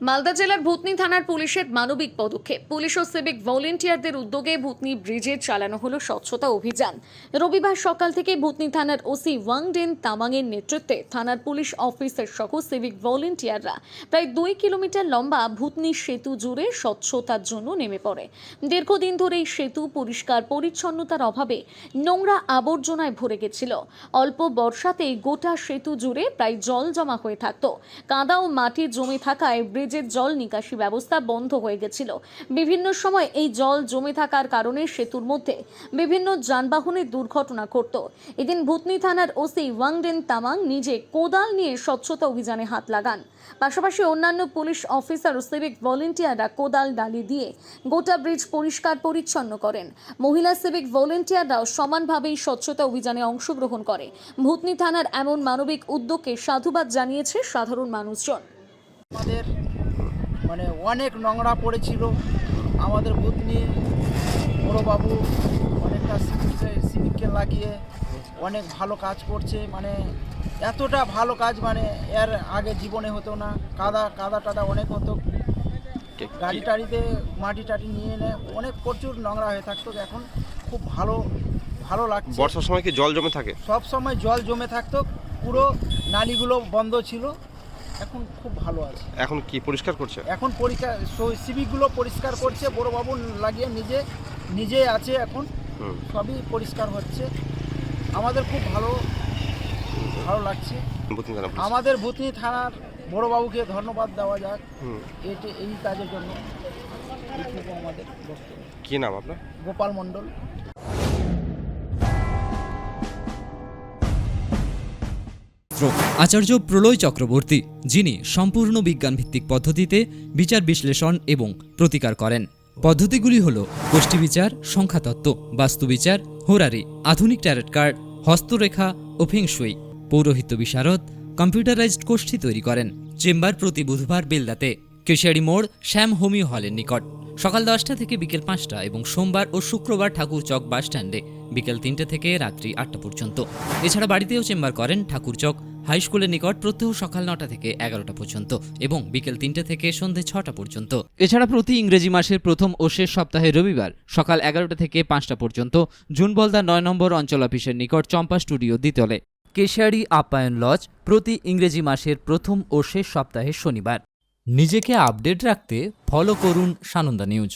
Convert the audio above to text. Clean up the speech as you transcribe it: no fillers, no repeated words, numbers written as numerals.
মালদা জেলার ভূতনি থানার পুলিশের মানবিক পদক্ষেপ। পুলিশ ও সিভিক ভলেন্টিয়ারদের উদ্যোগে ভূতনি ব্রিজে চালানো হলো স্বচ্ছতা অভিযান। রবিবার সকাল থেকে ভূতনি থানার ওসি ওয়াংডেন তামাংয়ের নেতৃত্বে থানার পুলিশ অফিসার সহ সিভিক ভলেন্টিয়াররা প্রায় 2 কিলোমিটার লম্বা ভূতনি সেতু জুড়ে স্বচ্ছতার জন্য নেমে পড়ে। দীর্ঘদিন ধরে এই সেতু পরিষ্কার পরিচ্ছন্নতার অভাবে নোংরা আবর্জনায় ভরে গেছিল। অল্প বর্ষাতেই গোটা সেতু জুড়ে প্রায় জল জমা হয়ে থাকত। কাদা ও মাটি জমে থাকায় ব্রিজের জল নিকাশি ব্যবস্থা বন্ধ হয়ে গেছিল। বিভিন্ন সময় এই জল জমে থাকার কারণে সেতুর মধ্যে বিভিন্ন যানবাহনের দুর্ঘটনা ঘটত। এদিন ভূতনি থানার ওসি ওয়াংডেন তামাং নিজে কোদাল নিয়ে স্বচ্ছতা অভিযানে হাত লাগান। পাশাপাশি অন্যান্য পুলিশ অফিসার ও সিভিক ভলেন্টিয়াররা কোদাল ডালি দিয়ে গোটা ব্রিজ পরিষ্কার পরিচ্ছন্ন করেন। মহিলা সিভিক ভলেন্টিয়াররাও সমানভাবেই স্বচ্ছতা অভিযানে অংশগ্রহণ করে। ভূতনি থানার এমন মানবিক উদ্যোগকে সাধুবাদ জানিয়েছে সাধারণ মানুষজন। আমাদের অনেক নোংরা পড়েছিল। আমাদের ভূতনি বড়বাবু অনেকটা সিভিককে লাগিয়ে অনেক ভালো কাজ করছে। এতটা ভালো কাজ এর আগে জীবনে হতো না। কাদা টাদা অনেক হতো, গাড়ি টাড়িতে মাটি টাটি নিয়ে এনে অনেক প্রচুর নোংরা হয়ে থাকতো। এখন খুব ভালো লাগছে। বর্ষার সময় কি জল জমে থাকে? সব সময় জল জমে থাকতো, পুরো নালীগুলো বন্ধ ছিল। এখন খুব ভালো আছে। এখন কি পরিষ্কার করছে? এখন পরিষ্কার সিভিকগুলো পরিষ্কার করছে। বড়বাবু লাগিয়ে নিজে আছে। এখন সবই পরিষ্কার হচ্ছে। আমাদের খুব ভালো লাগছে। আমাদের ভূতনি থানার বড়বাবুকে ধন্যবাদ দেওয়া যাক এই কাজের জন্য। এইটুকু আমাদের বক্তব্য। কি নাম আপনার? গোপাল মণ্ডল। আচার্য প্রলয় চক্রবর্তী, যিনি সম্পূর্ণ বিজ্ঞানভিত্তিক পদ্ধতিতে বিচার বিশ্লেষণ এবং প্রতিকার করেন। পদ্ধতিগুলি হল গোষ্ঠী বিচার, সংখ্যাতত্ত্ব, বাস্তুবিচার, হোরারি, আধুনিক ট্যারট কার্ড, হস্তরেখা ও ফেংশুই। পৌরোহিত্য বিশারদ, কম্পিউটারাইজড গোষ্ঠী তৈরি করেন। চেম্বার প্রতি বুধবার বেলদাতে, কেশিয়ারি মোড়, শ্যাম হোমিও হলের নিকট, সকাল 10টা থেকে বিকেল 5টা এবং সোমবার ও শুক্রবার ঠাকুরচক বাস স্ট্যান্ডে বিকেল 3টে থেকে রাত্রি 8টা পর্যন্ত। এছাড়া বাড়িতেও চেম্বার করেন ঠাকুরচক হাই স্কুলের নিকট প্রত্যহ সকাল 9টা থেকে 11টা পর্যন্ত এবং বিকেল 3টে থেকে সন্ধে 6টা পর্যন্ত। এছাড়া প্রতি ইংরেজি মাসের প্রথম ও শেষ সপ্তাহে রবিবার সকাল 11টা থেকে 5টা পর্যন্ত জুনবলদা 9 নম্বর অঞ্চল অফিসের নিকট চম্পা স্টুডিও দ্বিতলে। কেশিয়ারি আপ্যায়ন লজ প্রতি ইংরেজি মাসের প্রথম ও শেষ সপ্তাহে শনিবার। নিজেকে আপডেট রাখতে ফলো করুন সানন্দা নিউজ।